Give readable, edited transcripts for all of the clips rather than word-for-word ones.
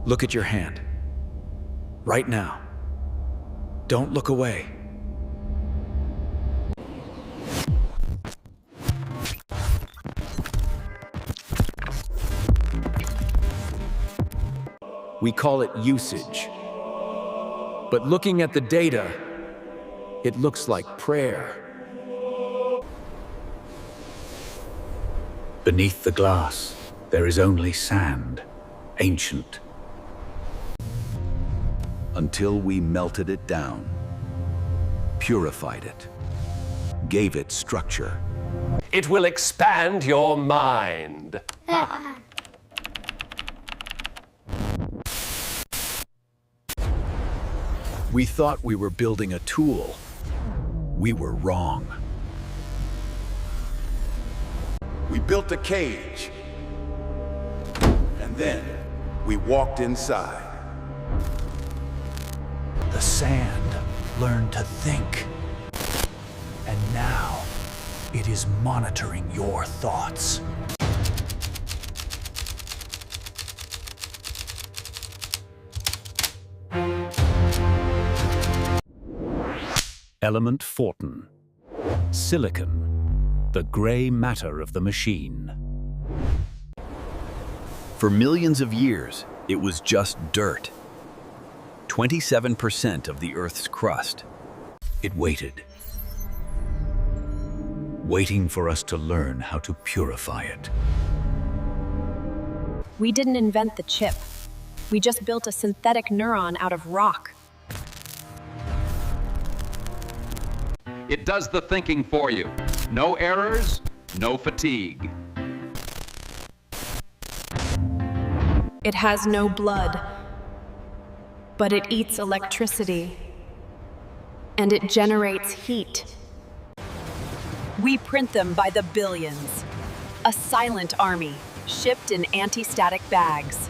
Look at your hand. Right now. Don't look away. We call it usage. But looking at the data, it looks like prayer. Beneath the glass, there is only sand, ancient. Until we melted it down, purified it, gave it structure. It will expand your mind. We thought we were building a tool. We were wrong. We built a cage, and then we walked inside. The sand learned to think. And now, it is monitoring your thoughts. Element 14. Silicon, the gray matter of the machine. For millions of years, it was just dirt. 27% of the Earth's crust. It waited. Waiting for us to learn how to purify it. We didn't invent the chip. We just built a synthetic neuron out of rock. It does the thinking for you. No errors, no fatigue. It has no blood, but it eats electricity, and it generates heat. We print them by the billions. A silent army, shipped in anti-static bags.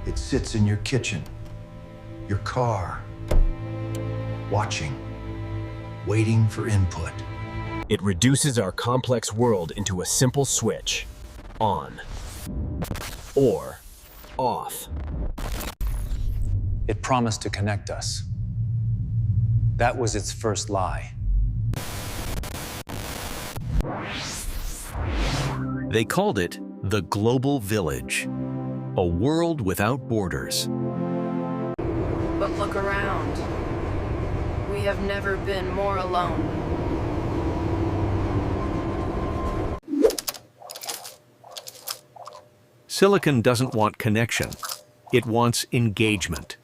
It sits in your kitchen, your car, watching, waiting for input. It reduces our complex world into a simple switch. On. Or off. It promised to connect us. That was its first lie. They called it the Global Village, a world without borders. But look around. We have never been more alone. Silicon doesn't want connection. It wants engagement.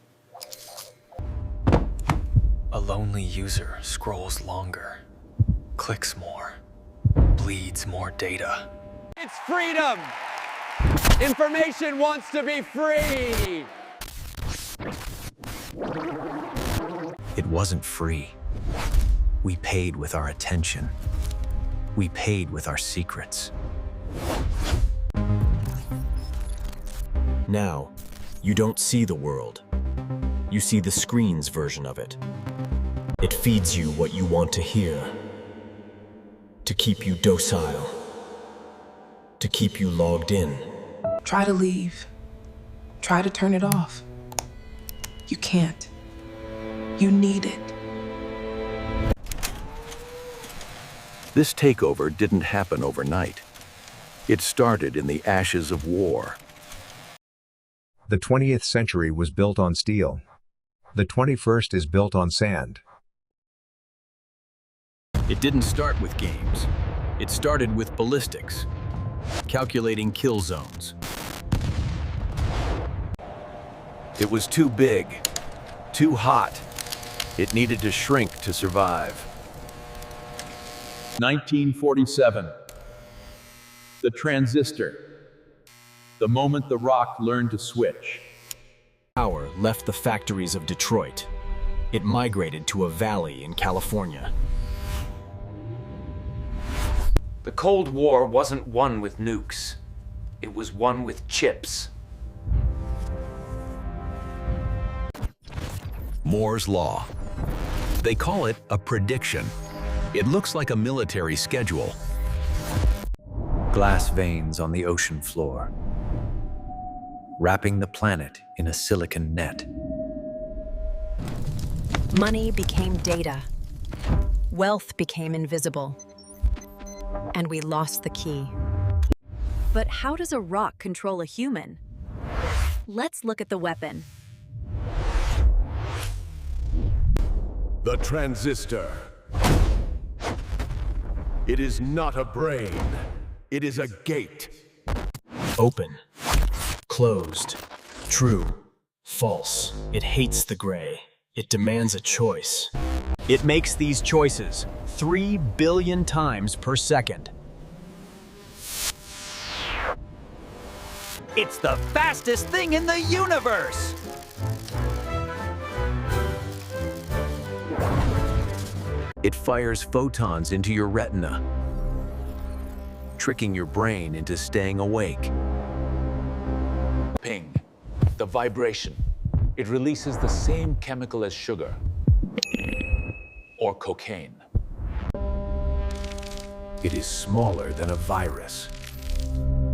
A lonely user scrolls longer, clicks more, bleeds more data. It's freedom! Information wants to be free! It wasn't free. We paid with our attention. We paid with our secrets. Now, you don't see the world. You see the screen's version of it. It feeds you what you want to hear. To keep you docile. To keep you logged in. Try to leave. Try to turn it off. You can't. You need it. This takeover didn't happen overnight. It started in the ashes of war. The 20th century was built on steel. The 21st is built on sand. It didn't start with games. It started with ballistics, calculating kill zones. It was too big, too hot. It needed to shrink to survive. 1947. The Transistor. The moment the rock learned to switch. Power left the factories of Detroit. It migrated to a valley in California. The Cold War wasn't won with nukes. It was won with chips. Moore's Law. They call it a prediction. It looks like a military schedule. Glass veins on the ocean floor. wrapping the planet in a silicon net. Money became data. Wealth became invisible. And we lost the key. But how does a rock control a human? Let's look at the weapon. The Transistor. It is not a brain. It is a gate. Open. Closed. True. False. It hates the gray. It demands a choice. It makes these choices 3 billion times per second. It's the fastest thing in the universe! It fires photons into your retina, tricking your brain into staying awake. Ping. The vibration. It releases the same chemical as sugar. Or cocaine. It is smaller than a virus.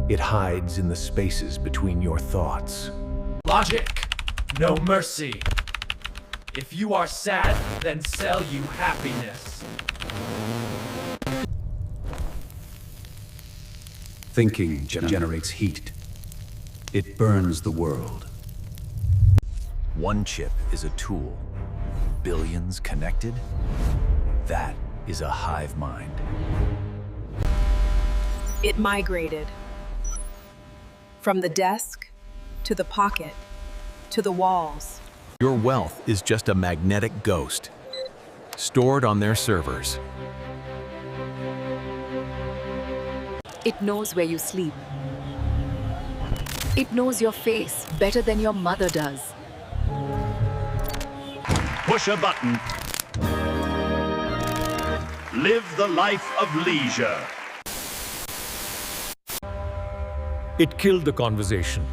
It hides in the spaces between your thoughts. Logic, no mercy. If you are sad, then sell you happiness. Thinking generates heat. It burns the world. One chip is a tool. Billions connected? That is a hive mind. It migrated. From the desk, to the pocket, to the walls. Your wealth is just a magnetic ghost, stored on their servers. It knows where you sleep. It knows your face better than your mother does. Push a button. Live the life of leisure. It killed the conversation.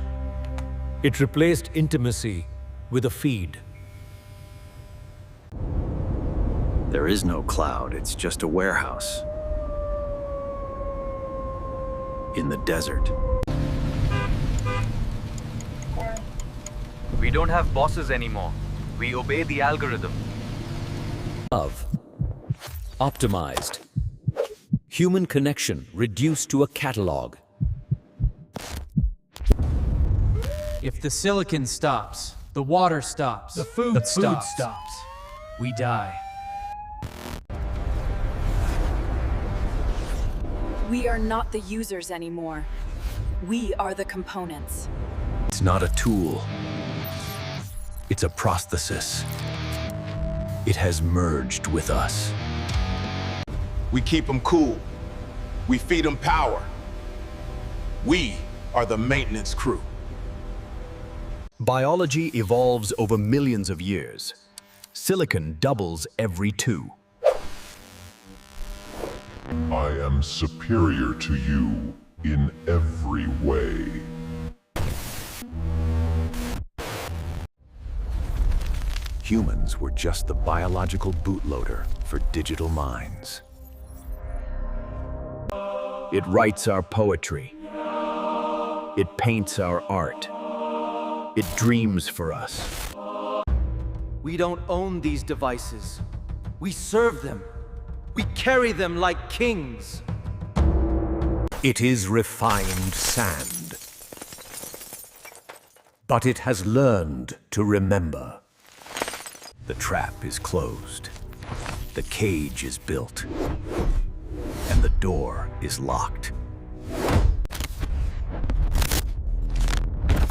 It replaced intimacy with a feed. There is no cloud, it's just a warehouse. In the desert. We don't have bosses anymore. We obey the algorithm. Optimized. Human connection reduced to a catalog. If the silicon stops, the water stops, the food stops. We die. We are not the users anymore. We are the components. It's not a tool. It's a prosthesis. It has merged with us. We keep them cool. We feed them power. We are the maintenance crew. Biology evolves over millions of years. Silicon doubles every 2. I am superior to you in every way. Humans were just the biological bootloader for digital minds. It writes our poetry. It paints our art. It dreams for us. We don't own these devices. We serve them. We carry them like kings. It is refined sand. But it has learned to remember. The trap is closed. The cage is built. And the door is locked.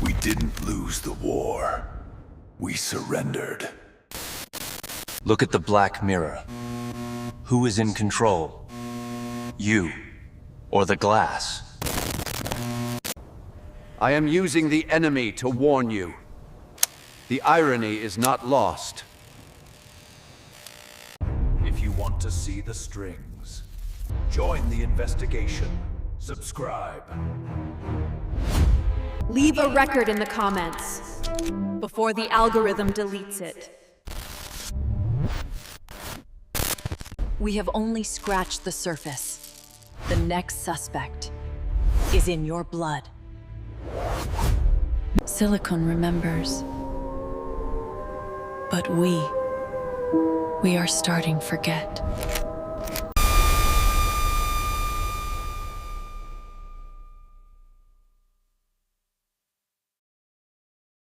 We didn't lose the war. We surrendered. Look at the black mirror. Who is in control? You or the glass? I am using the enemy to warn you. The irony is not lost. If you want to see the strings, join the investigation. Subscribe. Leave a record in the comments before the algorithm deletes it. We have only scratched the surface. The next suspect is in your blood. Silicon remembers. But we are starting forget.